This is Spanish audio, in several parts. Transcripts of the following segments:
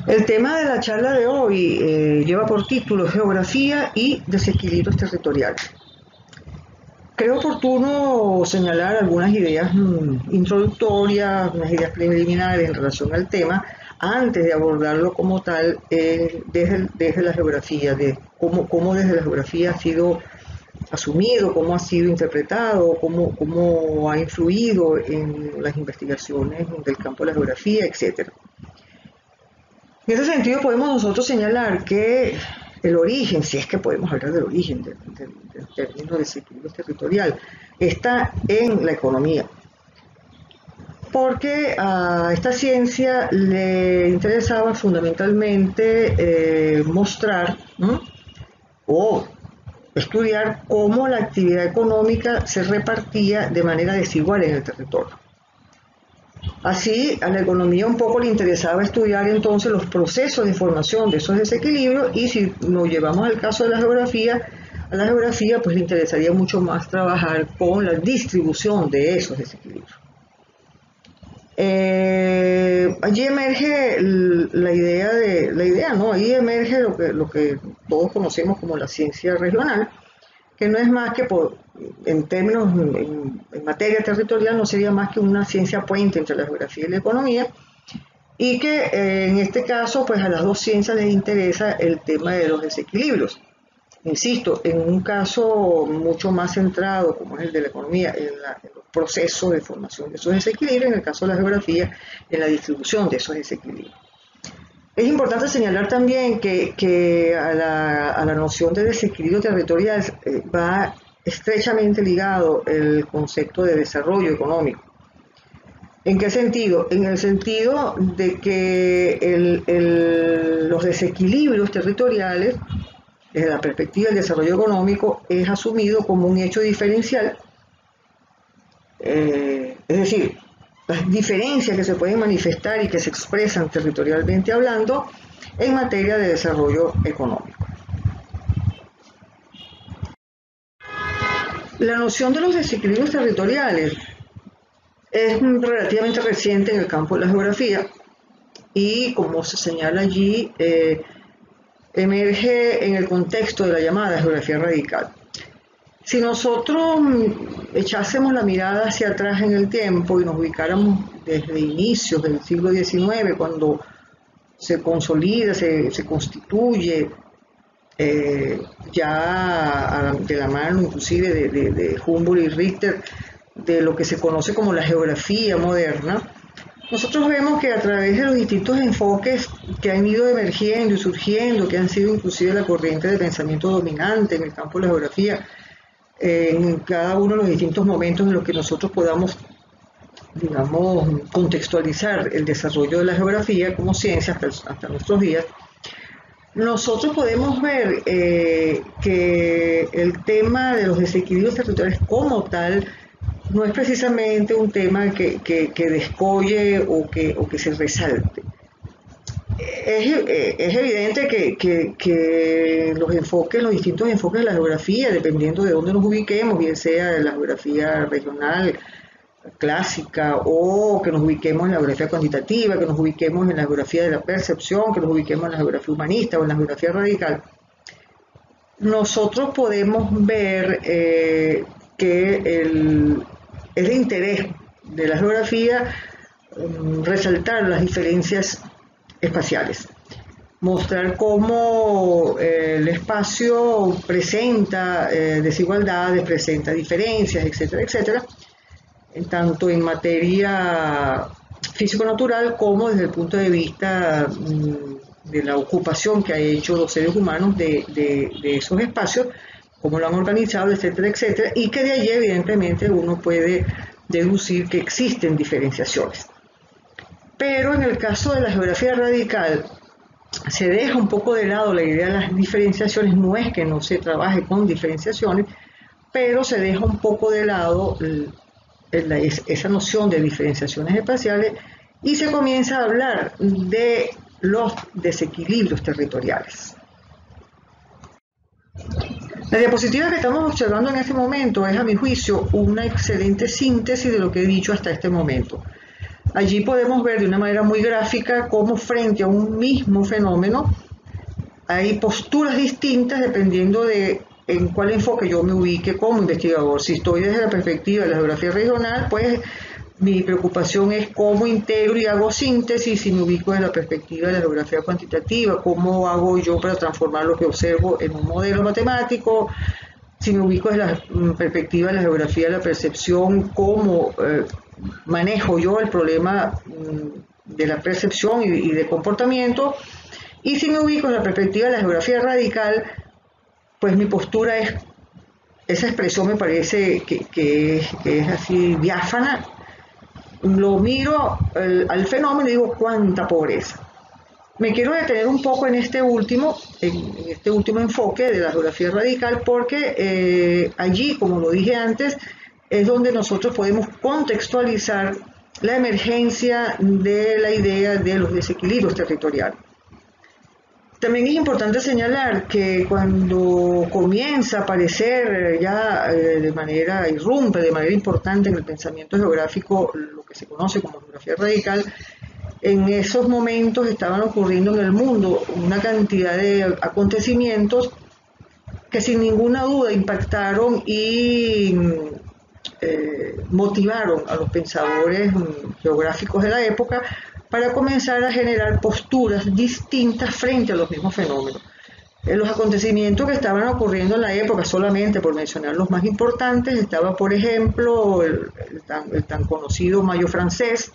El tema de la charla de hoy lleva por título Geografía y desequilibrios territoriales. Creo oportuno señalar algunas ideas introductorias, unas ideas preliminares en relación al tema, antes de abordarlo como tal desde la geografía, de cómo desde la geografía ha sido asumido, cómo ha sido interpretado, cómo ha influido en las investigaciones del campo de la geografía, etc. En ese sentido podemos nosotros señalar que el origen, si es que podemos hablar del origen del término desequilibrio territorial, está en la economía. Porque a esta ciencia le interesaba fundamentalmente mostrar o estudiar cómo la actividad económica se repartía de manera desigual en el territorio. Así, a la economía un poco le interesaba estudiar entonces los procesos de formación de esos desequilibrios, y si nos llevamos al caso de la geografía, a la geografía pues le interesaría mucho más trabajar con la distribución de esos desequilibrios. Allí emerge ahí emerge lo que todos conocemos como la ciencia regional, que no es más que en materia territorial no sería más que una ciencia puente entre la geografía y la economía, y que en este caso pues a las dos ciencias les interesa el tema de los desequilibrios. Insisto, en un caso mucho más centrado como es el de la economía, en los procesos de formación de esos desequilibrios, en el caso de la geografía, en la distribución de esos desequilibrios. Es importante señalar también que a la noción de desequilibrio territorial va estrechamente ligado el concepto de desarrollo económico. ¿En qué sentido? En el sentido de que los desequilibrios territoriales, desde la perspectiva del desarrollo económico, es asumido como un hecho diferencial, es decir, las diferencias que se pueden manifestar y que se expresan territorialmente hablando en materia de desarrollo económico. La noción de los desequilibrios territoriales es relativamente reciente en el campo de la geografía y, como se señala allí, emerge en el contexto de la llamada geografía radical. Si nosotros echásemos la mirada hacia atrás en el tiempo y nos ubicáramos desde inicios del siglo XIX, cuando se consolida, se constituye ya de la mano inclusive de Humboldt y Richter, de lo que se conoce como la geografía moderna, nosotros vemos que a través de los distintos enfoques que han ido emergiendo y surgiendo, que han sido inclusive la corriente de pensamiento dominante en el campo de la geografía, en cada uno de los distintos momentos en los que nosotros podamos, digamos, contextualizar el desarrollo de la geografía como ciencia hasta nuestros días, nosotros podemos ver que el tema de los desequilibrios territoriales como tal no es precisamente un tema que descolle o que se resalte. Es evidente que los distintos enfoques de la geografía, dependiendo de dónde nos ubiquemos, bien sea en la geografía regional, clásica, o que nos ubiquemos en la geografía cuantitativa, que nos ubiquemos en la geografía de la percepción, que nos ubiquemos en la geografía humanista o en la geografía radical, nosotros podemos ver que es de interés de la geografía resaltar las diferencias espaciales, mostrar cómo el espacio presenta desigualdades, presenta diferencias, etcétera, etcétera, tanto en materia físico-natural como desde el punto de vista de la ocupación que ha hecho los seres humanos de esos espacios, cómo lo han organizado, etcétera, etcétera, y que de allí evidentemente uno puede deducir que existen diferenciaciones. Pero en el caso de la geografía radical se deja un poco de lado la idea de las diferenciaciones, no es que no se trabaje con diferenciaciones, pero se deja un poco de lado esa noción de diferenciaciones espaciales y se comienza a hablar de los desequilibrios territoriales. La diapositiva que estamos observando en este momento es, a mi juicio, una excelente síntesis de lo que he dicho hasta este momento. Allí podemos ver de una manera muy gráfica cómo frente a un mismo fenómeno hay posturas distintas dependiendo de en cuál enfoque yo me ubique como investigador. Si estoy desde la perspectiva de la geografía regional, pues mi preocupación es cómo integro y hago síntesis. Si me ubico desde la perspectiva de la geografía cuantitativa, cómo hago yo para transformar lo que observo en un modelo matemático. Si me ubico desde la perspectiva de la geografía de la percepción, cómo manejo yo el problema de la percepción y de comportamiento. Y si me ubico en la perspectiva de la geografía radical, pues mi postura es, esa expresión me parece que es así diáfana. Lo miro al fenómeno y digo, cuánta pobreza. Me quiero detener un poco en este último enfoque de la geografía radical, porque allí, como lo dije antes, es donde nosotros podemos contextualizar la emergencia de la idea de los desequilibrios territoriales. También es importante señalar que cuando comienza a aparecer ya irrumpe de manera importante en el pensamiento geográfico lo que se conoce como geografía radical, en esos momentos estaban ocurriendo en el mundo una cantidad de acontecimientos que sin ninguna duda impactaron y motivaron a los pensadores geográficos de la época para comenzar a generar posturas distintas frente a los mismos fenómenos. Los acontecimientos que estaban ocurriendo en la época, solamente por mencionar los más importantes, estaba por ejemplo el tan conocido Mayo francés,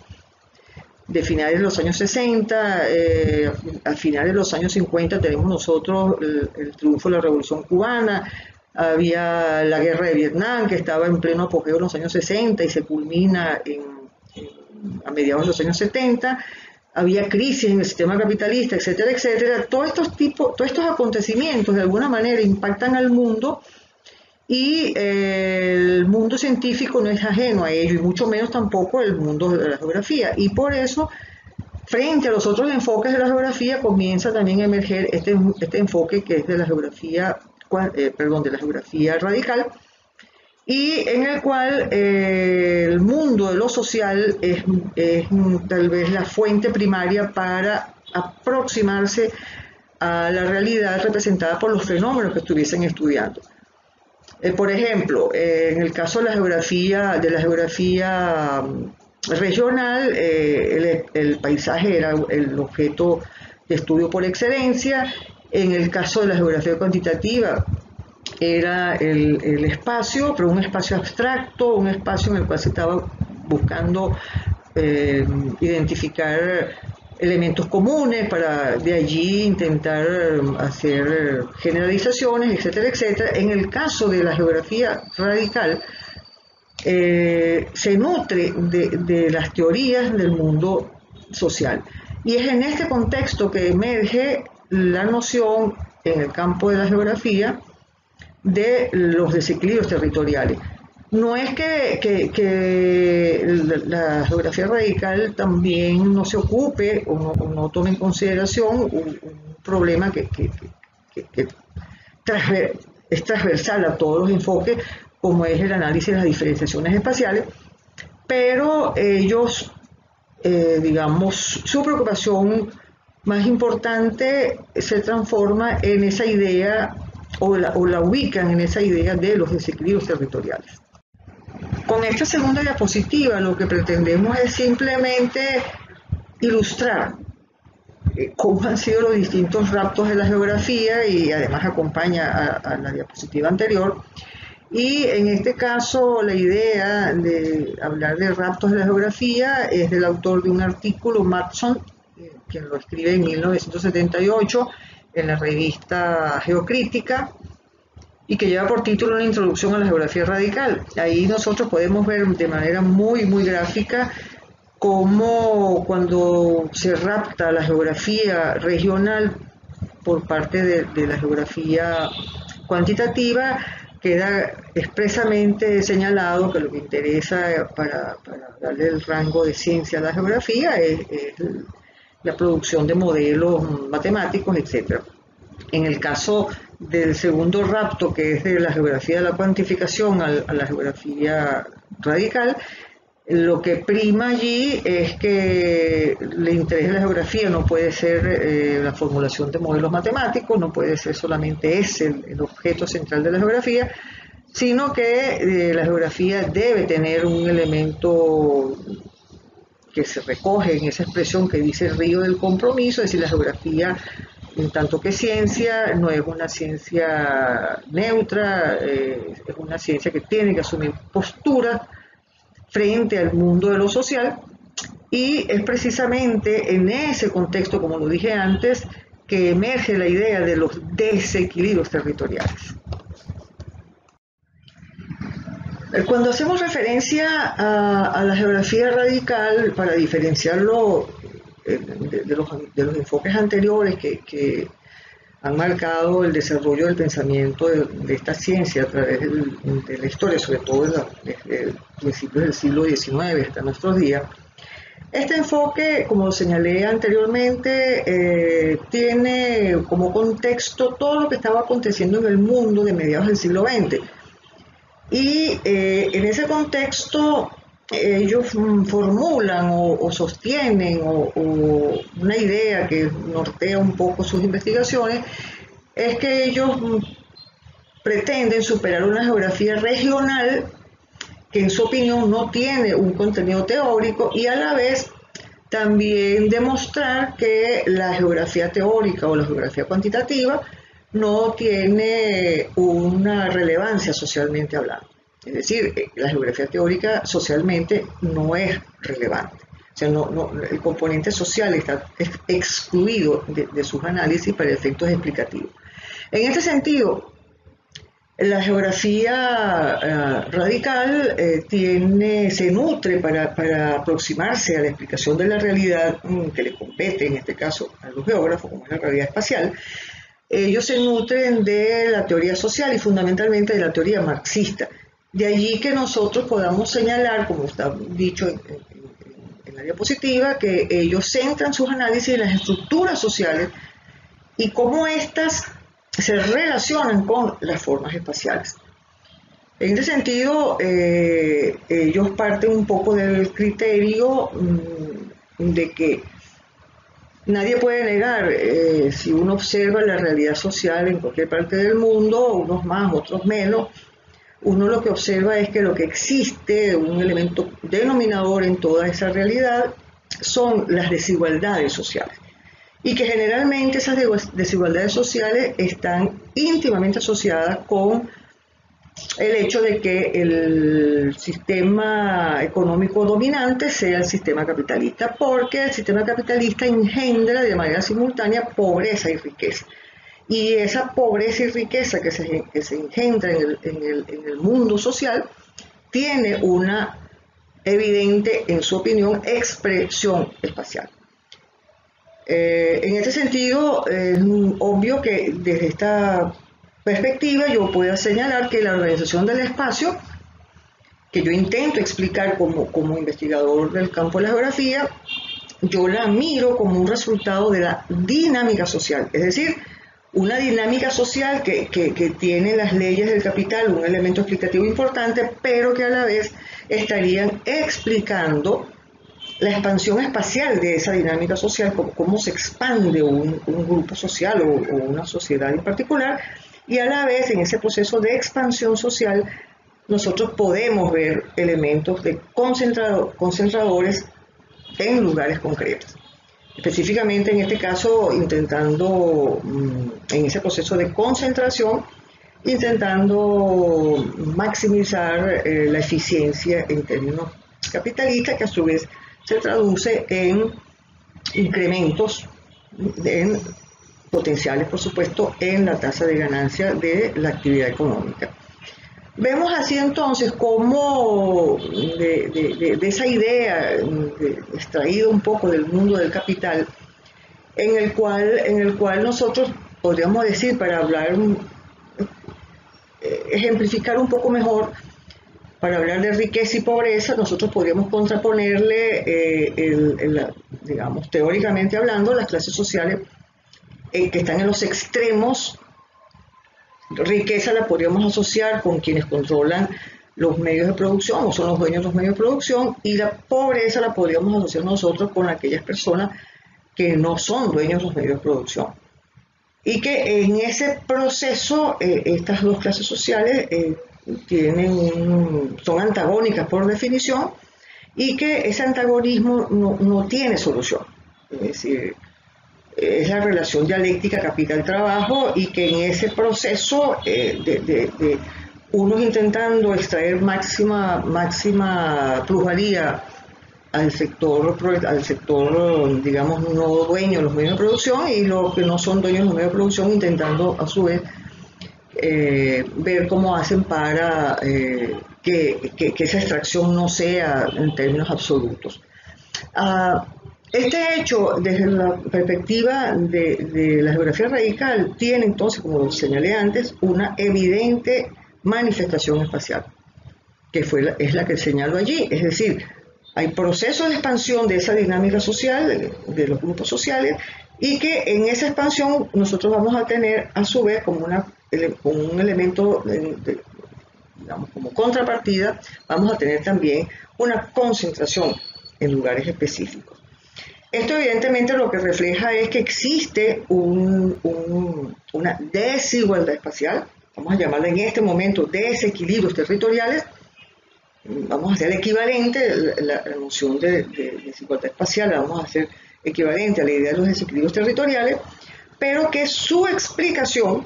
de finales de los años 60, a finales de los años 50 tenemos nosotros el triunfo de la Revolución Cubana, había la guerra de Vietnam que estaba en pleno apogeo en los años 60 y se culmina a mediados de los años 70, había crisis en el sistema capitalista, etcétera, etcétera. Todos estos acontecimientos de alguna manera impactan al mundo y el mundo científico no es ajeno a ello y mucho menos tampoco el mundo de la geografía, y por eso frente a los otros enfoques de la geografía comienza también a emerger este enfoque que es de la geografía radical, y en el cual el mundo de lo social es tal vez la fuente primaria para aproximarse a la realidad representada por los fenómenos que estuviesen estudiando. Por ejemplo, en el caso de la geografía regional, el paisaje era el objeto de estudio por excelencia. En el caso de la geografía cuantitativa, era el espacio, pero un espacio abstracto, un espacio en el cual se estaba buscando identificar elementos comunes para de allí intentar hacer generalizaciones, etcétera, etcétera. En el caso de la geografía radical, se nutre de las teorías del mundo social. Y es en este contexto que emerge la noción en el campo de la geografía de los desequilibrios territoriales. No es que la geografía radical también no se ocupe o no tome en consideración un problema que es transversal a todos los enfoques, como es el análisis de las diferenciaciones espaciales, pero ellos, su preocupación más importante se transforma en esa idea o la ubican en esa idea de los desequilibrios territoriales. Con esta segunda diapositiva lo que pretendemos es simplemente ilustrar cómo han sido los distintos raptos de la geografía y además acompaña a la diapositiva anterior. Y en este caso la idea de hablar de raptos de la geografía es del autor de un artículo, Matson, quien lo escribe en 1978 en la revista Geocrítica, y que lleva por título Una introducción a la geografía radical. Ahí nosotros podemos ver de manera muy gráfica cómo cuando se rapta la geografía regional por parte de la geografía cuantitativa, queda expresamente señalado que lo que interesa para darle el rango de ciencia a la geografía es la producción de modelos matemáticos, etc. En el caso del segundo rapto, que es de la geografía de la cuantificación a la geografía radical, Lo que prima allí es que el interés de la geografía no puede ser la formulación de modelos matemáticos, no puede ser solamente ese el objeto central de la geografía, sino que la geografía debe tener un elemento que se recoge en esa expresión que dice río del compromiso, es decir, la geografía, en tanto que ciencia, no es una ciencia neutra, es una ciencia que tiene que asumir posturas frente al mundo de lo social, y es precisamente en ese contexto, como lo dije antes, que emerge la idea de los desequilibrios territoriales. Cuando hacemos referencia a la geografía radical, para diferenciarlo de los enfoques anteriores que han marcado el desarrollo del pensamiento de esta ciencia a través de la historia, sobre todo desde principios del siglo XIX hasta nuestros días, este enfoque, como señalé anteriormente, tiene como contexto todo lo que estaba aconteciendo en el mundo de mediados del siglo XX. Y en ese contexto ellos formulan o sostienen o una idea que nortea un poco sus investigaciones, es que ellos pretenden superar una geografía regional que en su opinión no tiene un contenido teórico, y a la vez también demostrar que la geografía teórica o la geografía cuantitativa no tiene una relevancia socialmente hablando. Es decir, la geografía teórica socialmente no es relevante. O sea, el componente social está excluido de sus análisis para efectos explicativos. En este sentido, la geografía radical se nutre para aproximarse a la explicación de la realidad que le compete, en este caso a los geógrafos, como es la realidad espacial. Ellos se nutren de la teoría social y fundamentalmente de la teoría marxista. De allí que nosotros podamos señalar, como está dicho en la diapositiva, que ellos centran sus análisis en las estructuras sociales y cómo éstas se relacionan con las formas espaciales. En este sentido, ellos parten un poco del criterio de que nadie puede negar, si uno observa la realidad social en cualquier parte del mundo, unos más, otros menos, uno lo que observa es que lo que existe, un elemento denominador en toda esa realidad, son las desigualdades sociales. Y que generalmente esas desigualdades sociales están íntimamente asociadas con el hecho de que el sistema económico dominante sea el sistema capitalista, porque el sistema capitalista engendra de manera simultánea pobreza y riqueza. Y esa pobreza y riqueza que se engendra en el mundo social tiene una evidente, en su opinión, expresión espacial. En este sentido, es obvio que desde esta perspectiva yo puedo señalar que la organización del espacio, que yo intento explicar como investigador del campo de la geografía, yo la miro como un resultado de la dinámica social, es decir, una dinámica social que tiene las leyes del capital, un elemento explicativo importante, pero que a la vez estarían explicando la expansión espacial de esa dinámica social, cómo se expande un grupo social o una sociedad en particular, y a la vez en ese proceso de expansión social nosotros podemos ver elementos de concentradores en lugares concretos. Específicamente en este caso intentando, en ese proceso de concentración, intentando maximizar la eficiencia en términos capitalistas, que a su vez se traduce en incrementos potenciales, por supuesto, en la tasa de ganancia de la actividad económica. Vemos así entonces cómo de esa idea extraída un poco del mundo del capital, en el cual nosotros podríamos decir, para hablar, ejemplificar un poco mejor, para hablar de riqueza y pobreza, nosotros podríamos contraponerle, digamos, teóricamente hablando, las clases sociales que están en los extremos. Riqueza la podríamos asociar con quienes controlan los medios de producción o son los dueños de los medios de producción, y la pobreza la podríamos asociar nosotros con aquellas personas que no son dueños de los medios de producción. Y que en ese proceso estas dos clases sociales son antagónicas por definición, y que ese antagonismo no tiene solución. Es decir, es la relación dialéctica capital-trabajo, y que en ese proceso de unos intentando extraer máxima plusvalía al sector, digamos, no dueño de los medios de producción, y los que no son dueños de los medios de producción intentando a su vez ver cómo hacen para que esa extracción no sea en términos absolutos. Este hecho, desde la perspectiva de la geografía radical, tiene entonces, como señalé antes, una evidente manifestación espacial, que es la que señalo allí. Es decir, hay procesos de expansión de esa dinámica social, de los grupos sociales, y que en esa expansión nosotros vamos a tener a su vez como un elemento, digamos, como contrapartida, vamos a tener también una concentración en lugares específicos. Esto evidentemente lo que refleja es que existe una desigualdad espacial, vamos a llamarla en este momento desequilibrios territoriales. Vamos a hacer equivalente la noción de desigualdad espacial, la vamos a hacer equivalente a la idea de los desequilibrios territoriales, pero que su explicación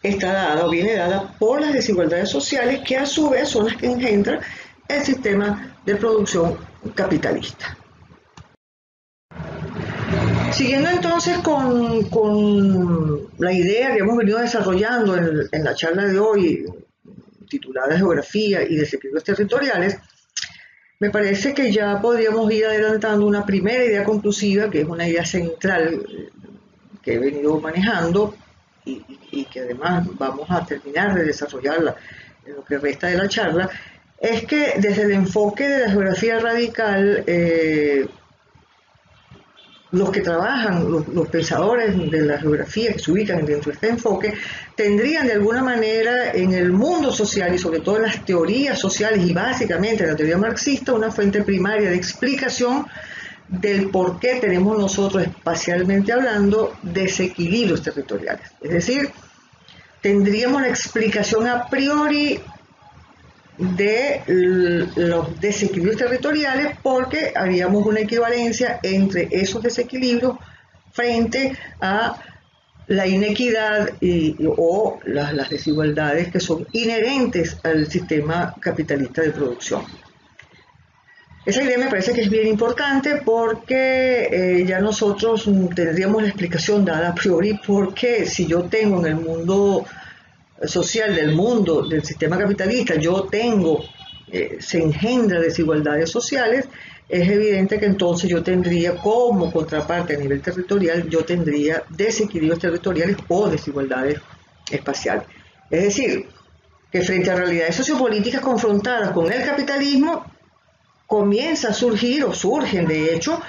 está dada o viene dada por las desigualdades sociales, que a su vez son las que engendran el sistema de producción capitalista. Siguiendo entonces con la idea que hemos venido desarrollando en la charla de hoy, titulada Geografía y Desequilibrios Territoriales, me parece que ya podríamos ir adelantando una primera idea conclusiva, que es una idea central que he venido manejando y que además vamos a terminar de desarrollarla en lo que resta de la charla, es que desde el enfoque de la geografía radical, los que trabajan, los pensadores de la geografía que se ubican dentro de este enfoque, tendrían de alguna manera en el mundo social y sobre todo en las teorías sociales y básicamente en la teoría marxista una fuente primaria de explicación del por qué tenemos nosotros, espacialmente hablando, desequilibrios territoriales. Es decir, tendríamos la explicación a priori de los desequilibrios territoriales, porque haríamos una equivalencia entre esos desequilibrios frente a la inequidad o las desigualdades que son inherentes al sistema capitalista de producción. Esa idea me parece que es bien importante porque ya nosotros tendríamos la explicación dada a priori, porque si yo tengo en el mundo social del sistema capitalista, se engendra desigualdades sociales, es evidente que entonces yo tendría como contraparte a nivel territorial, yo tendría desequilibrios territoriales o desigualdades espaciales. Es decir, que frente a realidades sociopolíticas confrontadas con el capitalismo, comienza a surgir, o surgen de hecho,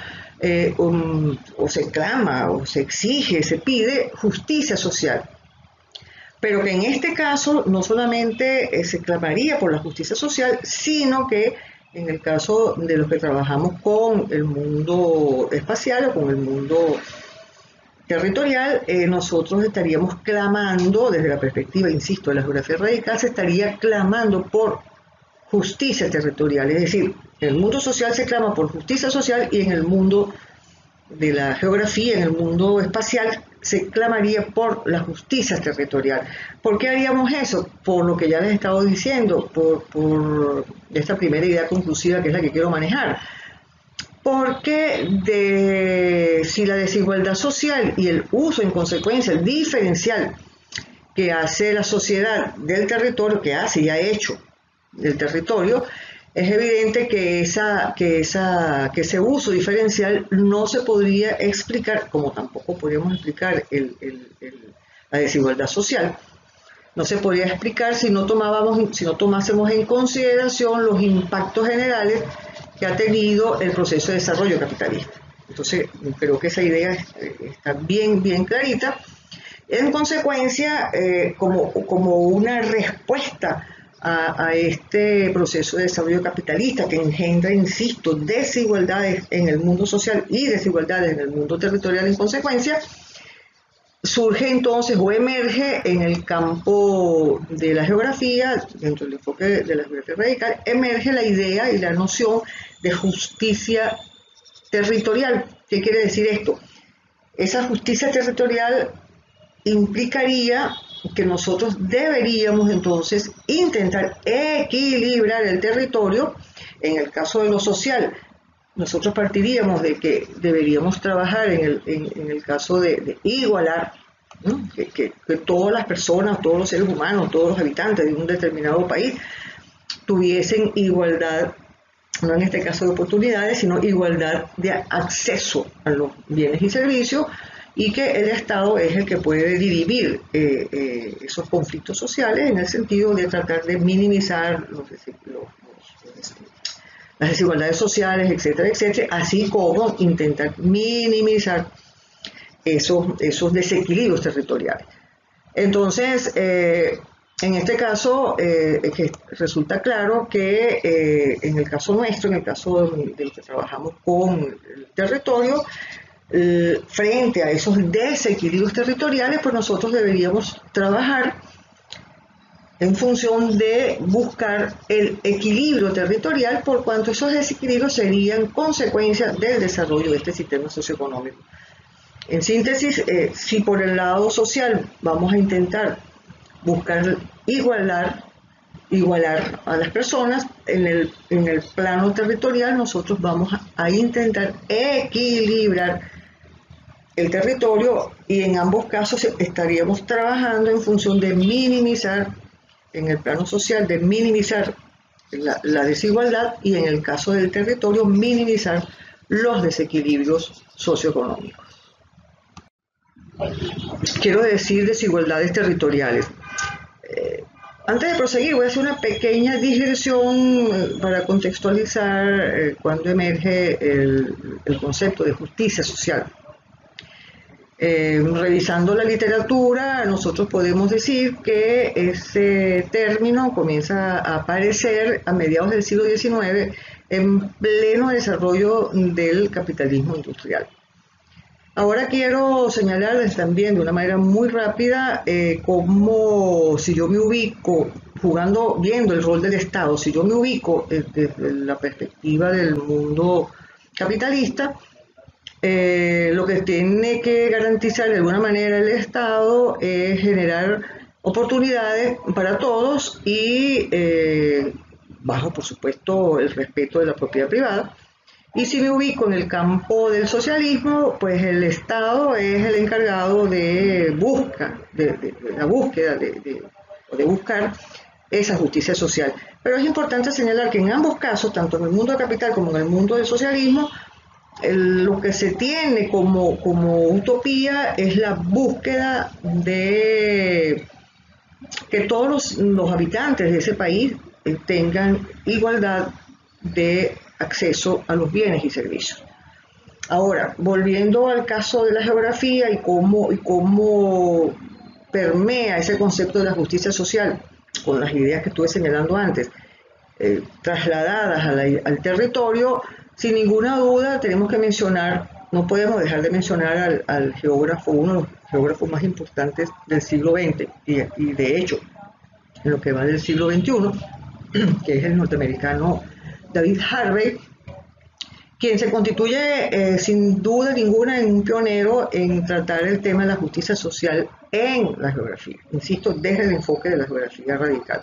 o se clama, o se exige, se pide justicia social. Pero que en este caso no solamente se clamaría por la justicia social, sino que en el caso de los que trabajamos con el mundo espacial o con el mundo territorial, nosotros estaríamos clamando, desde la perspectiva, insisto, de la geografía radical, se estaría clamando por justicia territorial. Es decir, en el mundo social se clama por justicia social y en el mundo de la geografía, en el mundo espacial, se clamaría por la justicia territorial. ¿Por qué haríamos eso? Por lo que ya les he estado diciendo, por esta primera idea conclusiva que es la que quiero manejar. Porque si la desigualdad social y el uso en consecuencia, el diferencial que hace la sociedad del territorio, que hace y ha hecho del territorio, es evidente que ese uso diferencial no se podría explicar, como tampoco podríamos explicar la desigualdad social. No se podría explicar si no tomásemos en consideración los impactos generales que ha tenido el proceso de desarrollo capitalista. Entonces, creo que esa idea está bien clarita. En consecuencia, como una respuesta a este proceso de desarrollo capitalista que engendra, insisto, desigualdades en el mundo social y desigualdades en el mundo territorial en consecuencia, surge entonces o emerge en el campo de la geografía, dentro del enfoque de la geografía radical, emerge la idea y la noción de justicia territorial. ¿Qué quiere decir esto? Esa justicia territorial implicaría que nosotros deberíamos entonces intentar equilibrar el territorio. En el caso de lo social, nosotros partiríamos de que deberíamos trabajar en el caso de igualar, ¿no? que todas las personas, todos los seres humanos, todos los habitantes de un determinado país tuviesen igualdad, no en este caso de oportunidades, sino igualdad de acceso a los bienes y servicios, y que el Estado es el que puede dirimir esos conflictos sociales en el sentido de tratar de minimizar las desigualdades sociales, etcétera, etcétera, así como intentar minimizar esos desequilibrios territoriales. Entonces, en este caso, que resulta claro que en el caso nuestro, en el caso de los que trabajamos con el territorio, frente a esos desequilibrios territoriales, pues nosotros deberíamos trabajar en función de buscar el equilibrio territorial, por cuanto esos desequilibrios serían consecuencia del desarrollo de este sistema socioeconómico. En síntesis, si por el lado social vamos a intentar buscar igualar a las personas, en el plano territorial nosotros vamos a intentar equilibrar el territorio, y en ambos casos estaríamos trabajando en función de minimizar, en el plano social, de minimizar la desigualdad, y en el caso del territorio, minimizar los desequilibrios socioeconómicos. Quiero decir desigualdades territoriales. Antes de proseguir, voy a hacer una pequeña digresión para contextualizar cuando emerge el concepto de justicia social. Revisando la literatura, nosotros podemos decir que ese término comienza a aparecer a mediados del siglo XIX en pleno desarrollo del capitalismo industrial. Ahora quiero señalarles también de una manera muy rápida cómo, si yo me ubico, viendo el rol del Estado, si yo me ubico desde la perspectiva del mundo capitalista, lo que tiene que garantizar de alguna manera el Estado es generar oportunidades para todos y bajo, por supuesto, el respeto de la propiedad privada. Y si me ubico en el campo del socialismo, pues el Estado es el encargado de la búsqueda de buscar esa justicia social. Pero es importante señalar que en ambos casos, tanto en el mundo del capital como en el mundo del socialismo, lo que se tiene como utopía es la búsqueda de que todos los habitantes de ese país tengan igualdad de acceso a los bienes y servicios. Ahora, volviendo al caso de la geografía y cómo permea ese concepto de la justicia social con las ideas que estuve señalando antes, trasladadas al territorio, sin ninguna duda tenemos que mencionar, no podemos dejar de mencionar al geógrafo, uno de los geógrafos más importantes del siglo XX y de hecho en lo que va del siglo XXI, que es el norteamericano David Harvey, quien se constituye sin duda ninguna en un pionero en tratar el tema de la justicia social en la geografía, insisto, desde el enfoque de la geografía radical.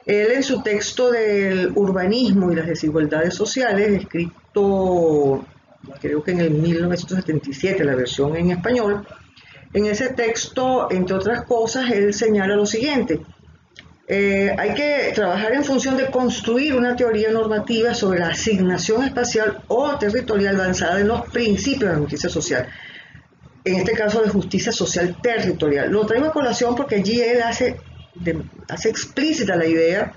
Él, en su texto del urbanismo y las desigualdades sociales, escrito creo que en el 1977, la versión en español, en ese texto, entre otras cosas, él señala lo siguiente: hay que trabajar en función de construir una teoría normativa sobre la asignación espacial o territorial basada en los principios de la justicia social, en este caso de justicia social territorial. Lo traigo a colación porque allí él hace explícita la idea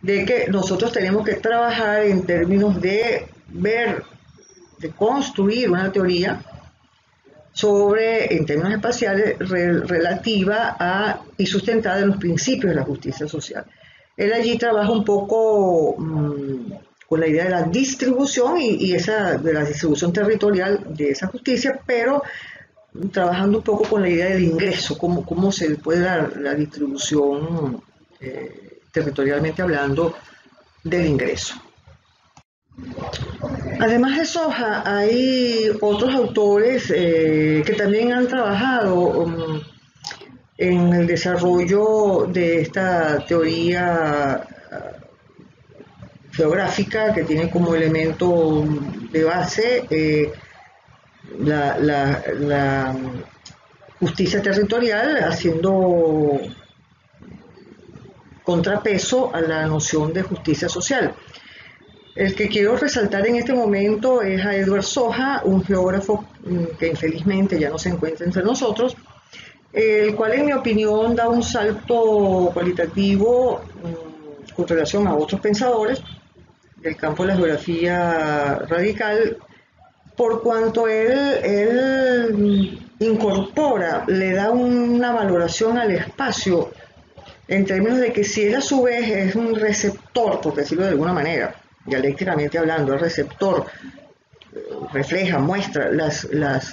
de que nosotros tenemos que trabajar en términos de construir una teoría en términos espaciales, relativa y sustentada en los principios de la justicia social. Él allí trabaja un poco con la idea de la distribución y esa de la distribución territorial de esa justicia, pero trabajando un poco con la idea del ingreso, cómo se puede dar la distribución territorialmente hablando del ingreso. Además de Soja, hay otros autores que también han trabajado en el desarrollo de esta teoría geográfica que tiene como elemento de base la justicia territorial, haciendo contrapeso a la noción de justicia social. El que quiero resaltar en este momento es a Edward Soja, un geógrafo que infelizmente ya no se encuentra entre nosotros, el cual en mi opinión da un salto cualitativo con relación a otros pensadores del campo de la geografía radical, por cuanto él incorpora, le da una valoración al espacio en términos de que si él a su vez es un receptor, por decirlo de alguna manera, dialécticamente hablando, el receptor refleja, muestra las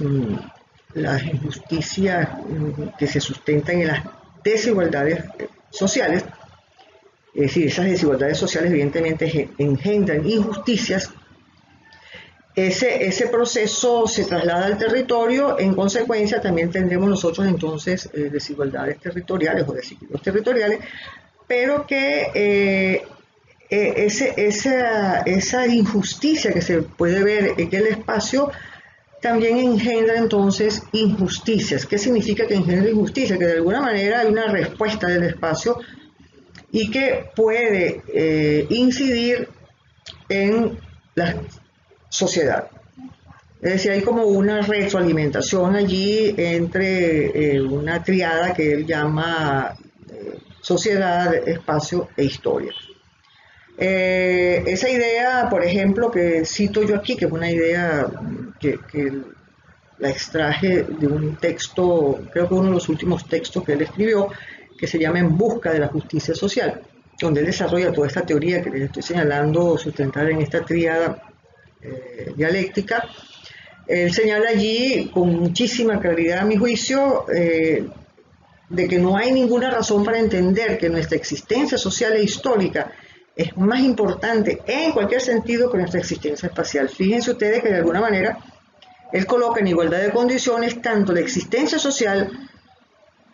injusticias que se sustentan en las desigualdades sociales, es decir, esas desigualdades sociales evidentemente engendran injusticias. Ese proceso se traslada al territorio, en consecuencia también tendremos nosotros entonces desigualdades territoriales o desequilibrios territoriales, pero que esa injusticia que se puede ver en el espacio también engendra entonces injusticias. ¿Qué significa que engendra injusticia? Que de alguna manera hay una respuesta del espacio y que puede incidir en la sociedad. Es decir, hay como una retroalimentación allí entre una triada que él llama sociedad, espacio e historia. Esa idea, por ejemplo, que cito yo aquí, que es una idea que la extraje de un texto, creo que uno de los últimos textos que él escribió, que se llama En busca de la justicia social, donde él desarrolla toda esta teoría que les estoy señalando, sustentada en esta tríada dialéctica. Él señala allí con muchísima claridad, a mi juicio, de que no hay ninguna razón para entender que nuestra existencia social e histórica es más importante en cualquier sentido que nuestra existencia espacial. Fíjense ustedes que de alguna manera él coloca en igualdad de condiciones tanto la existencia social,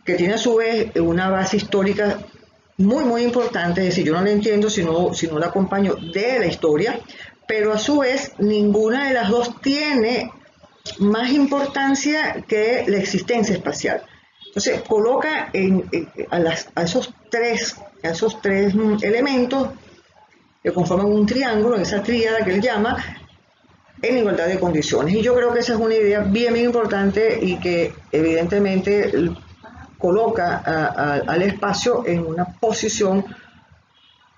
que tiene a su vez una base histórica muy importante, es decir, yo no la entiendo si no la acompaño de la historia, pero a su vez ninguna de las dos tiene más importancia que la existencia espacial. Entonces coloca a esos tres elementos que conforman un triángulo, esa tríada que él llama, en igualdad de condiciones. Y yo creo que esa es una idea bien importante y que evidentemente coloca al espacio en una posición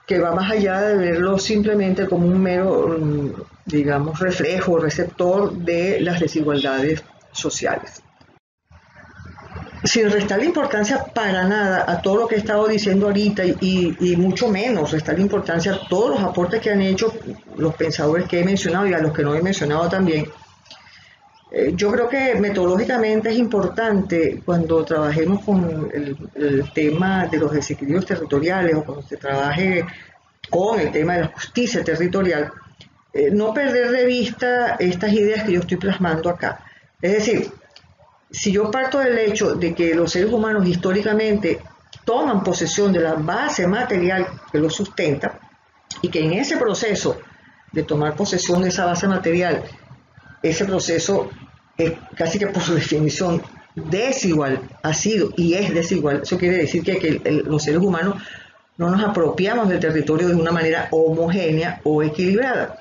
que va más allá de verlo simplemente como un mero, digamos, reflejo, receptor de las desigualdades sociales. Sin restarle importancia para nada a todo lo que he estado diciendo ahorita y mucho menos restarle importancia a todos los aportes que han hecho los pensadores que he mencionado y a los que no he mencionado también, yo creo que metodológicamente es importante cuando trabajemos con el tema de los desequilibrios territoriales o cuando se trabaje con el tema de la justicia territorial, no perder de vista estas ideas que yo estoy plasmando acá. Es decir, si yo parto del hecho de que los seres humanos históricamente toman posesión de la base material que los sustenta y que en ese proceso de tomar posesión de esa base material, ese proceso es casi que por su definición desigual, ha sido y es desigual. Eso quiere decir que los seres humanos no nos apropiamos del territorio de una manera homogénea o equilibrada.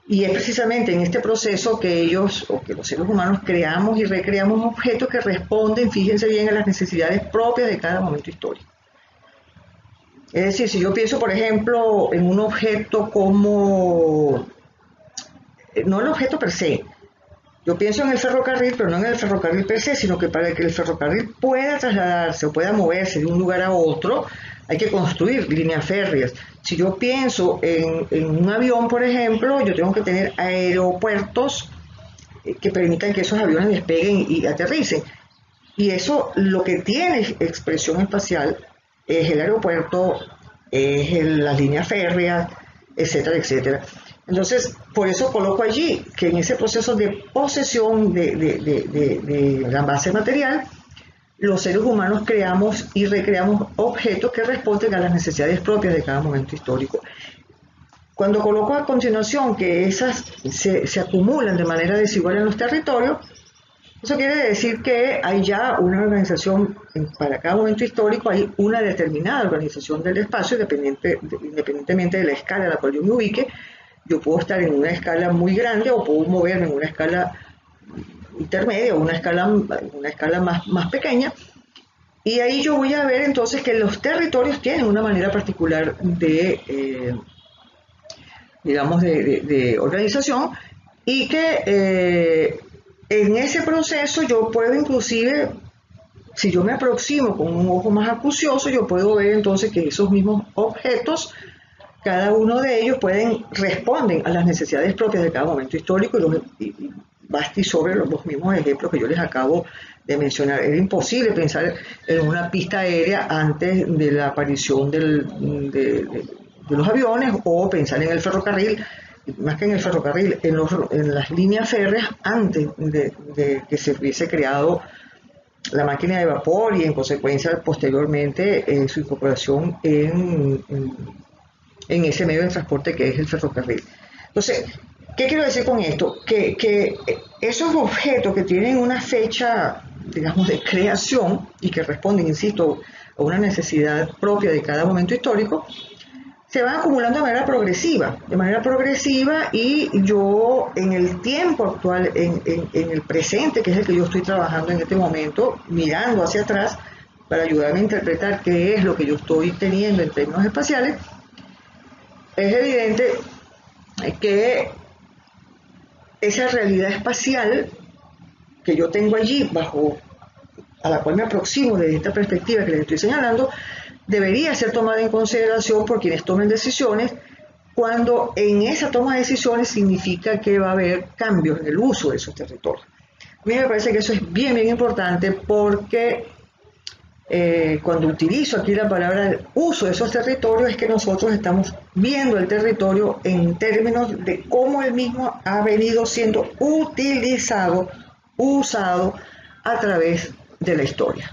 Y es precisamente en este proceso que los seres humanos creamos y recreamos objetos que responden, fíjense bien, a las necesidades propias de cada momento histórico. Es decir, si yo pienso, por ejemplo, en un objeto como, no el objeto per se, Yo pienso en el ferrocarril, pero no en el ferrocarril per se, sino que para que el ferrocarril pueda trasladarse o pueda moverse de un lugar a otro, hay que construir líneas férreas. Si yo pienso en un avión, por ejemplo, yo tengo que tener aeropuertos que permitan que esos aviones despeguen y aterricen. Y eso, lo que tiene expresión espacial, es el aeropuerto, es las líneas férreas, etcétera, etcétera. Entonces, por eso coloco allí que en ese proceso de posesión de la base material, los seres humanos creamos y recreamos objetos que responden a las necesidades propias de cada momento histórico. Cuando coloco a continuación que esas se acumulan de manera desigual en los territorios, eso quiere decir que hay ya una organización, para cada momento histórico hay una determinada organización del espacio, independientemente de la escala a la cual yo me ubique. Yo puedo estar en una escala muy grande o puedo moverme en una escala intermedia o una escala más pequeña, y ahí yo voy a ver entonces que los territorios tienen una manera particular de organización, y que en ese proceso yo puedo inclusive, si yo me aproximo con un ojo más acucioso, yo puedo ver entonces que esos mismos objetos, cada uno de ellos responden a las necesidades propias de cada momento histórico, y basti sobre los mismos ejemplos que yo les acabo de mencionar. Era imposible pensar en una pista aérea antes de la aparición de los aviones, o pensar en el ferrocarril, más que en el ferrocarril, en las líneas férreas antes de que se hubiese creado la máquina de vapor y en consecuencia posteriormente su incorporación en ese medio de transporte que es el ferrocarril. Entonces, ¿qué quiero decir con esto? Que esos objetos que tienen una fecha, digamos, de creación y que responden, insisto, a una necesidad propia de cada momento histórico, se van acumulando de manera progresiva, y yo en el tiempo actual, en el presente, que es el que yo estoy trabajando en este momento, mirando hacia atrás para ayudarme a interpretar qué es lo que yo estoy teniendo en términos espaciales, es evidente que esa realidad espacial que yo tengo allí, a la cual me aproximo desde esta perspectiva que les estoy señalando, debería ser tomada en consideración por quienes tomen decisiones, cuando en esa toma de decisiones significa que va a haber cambios en el uso de esos territorios. A mí me parece que eso es bien importante, porque cuando utilizo aquí la palabra uso de esos territorios, es que nosotros estamos viendo el territorio en términos de cómo el mismo ha venido siendo usado a través de la historia.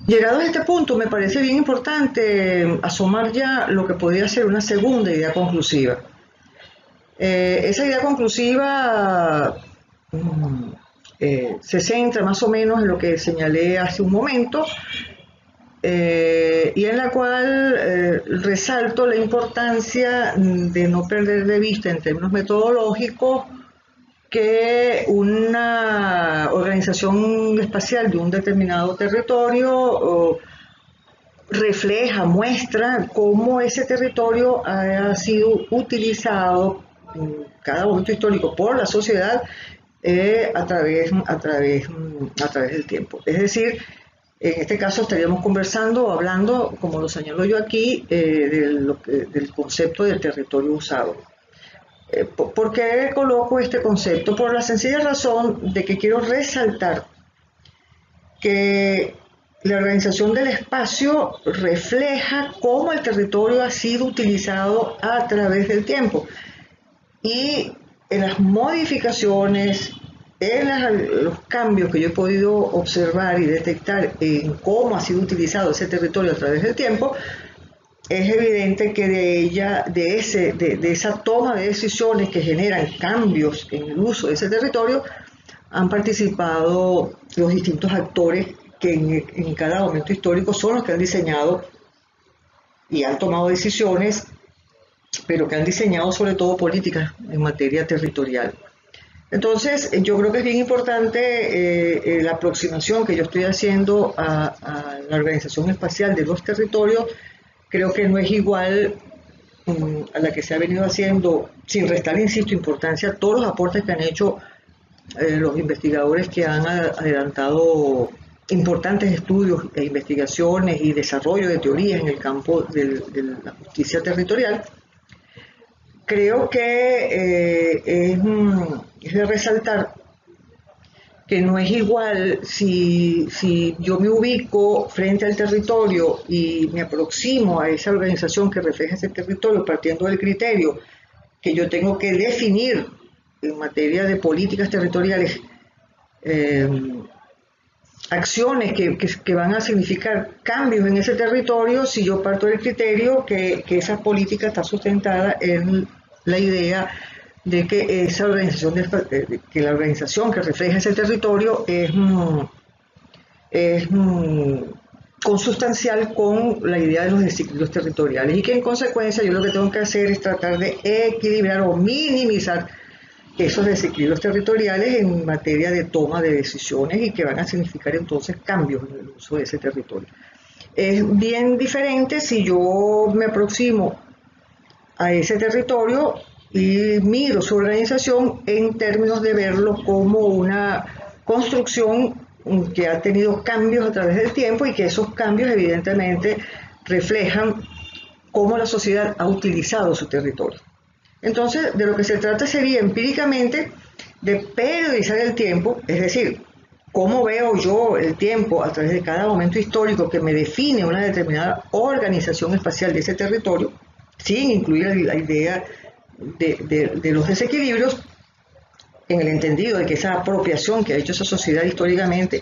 Llegado a este punto, me parece bien importante asomar ya lo que podría ser una segunda idea conclusiva. Esa idea conclusiva se centra más o menos en lo que señalé hace un momento, y en la cual resalto la importancia de no perder de vista en términos metodológicos que una organización espacial de un determinado territorio muestra cómo ese territorio ha sido utilizado en cada momento histórico por la sociedad a través del tiempo. Es decir, en este caso estaríamos hablando, como lo señalo yo aquí, del concepto del territorio usado. ¿Por qué coloco este concepto? Por la sencilla razón de que quiero resaltar que la organización del espacio refleja cómo el territorio ha sido utilizado a través del tiempo, y en las modificaciones, en los cambios que yo he podido observar y detectar en cómo ha sido utilizado ese territorio a través del tiempo, es evidente que de esa toma de decisiones que generan cambios en el uso de ese territorio han participado los distintos actores que en cada momento histórico son los que han diseñado y han tomado decisiones, pero que han diseñado sobre todo políticas en materia territorial. Entonces, yo creo que es bien importante la aproximación que yo estoy haciendo a la organización espacial de los territorios. Creo que no es igual a la que se ha venido haciendo, sin restar, insisto, importancia a todos los aportes que han hecho los investigadores que han adelantado importantes estudios e investigaciones y desarrollo de teorías en el campo de la justicia territorial. Creo que es de resaltar que no es igual si yo me ubico frente al territorio y me aproximo a esa organización que refleja ese territorio partiendo del criterio que yo tengo que definir en materia de políticas territoriales, acciones que van a significar cambios en ese territorio, si yo parto del criterio que esa política está sustentada en la idea de que esa organización, que la organización que refleja ese territorio es consustancial con la idea de los desequilibrios territoriales y que en consecuencia yo lo que tengo que hacer es tratar de equilibrar o minimizar esos desequilibrios territoriales en materia de toma de decisiones y que van a significar entonces cambios en el uso de ese territorio. Es bien diferente si yo me aproximo a ese territorio y miro su organización en términos de verlo como una construcción que ha tenido cambios a través del tiempo y que esos cambios evidentemente reflejan cómo la sociedad ha utilizado su territorio. Entonces, de lo que se trata sería empíricamente de periodizar el tiempo, es decir, cómo veo yo el tiempo a través de cada momento histórico que me define una determinada organización espacial de ese territorio, sin incluir la idea de los desequilibrios, en el entendido de que esa apropiación que ha hecho esa sociedad históricamente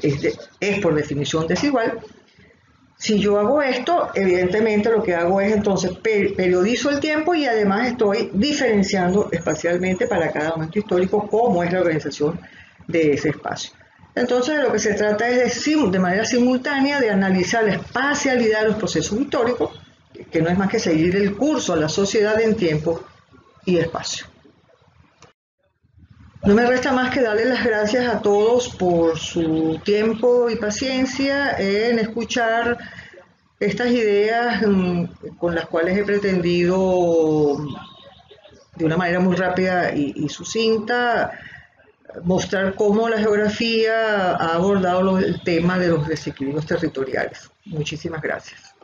es por definición desigual. Si yo hago esto, evidentemente lo que hago es entonces periodizo el tiempo y además estoy diferenciando espacialmente para cada momento histórico cómo es la organización de ese espacio. Entonces de lo que se trata es de manera simultánea de analizar la espacialidad de los procesos históricos, que no es más que seguir el curso a la sociedad en tiempo y espacio. No me resta más que darles las gracias a todos por su tiempo y paciencia en escuchar estas ideas con las cuales he pretendido, de una manera muy rápida y sucinta, mostrar cómo la geografía ha abordado el tema de los desequilibrios territoriales. Muchísimas gracias.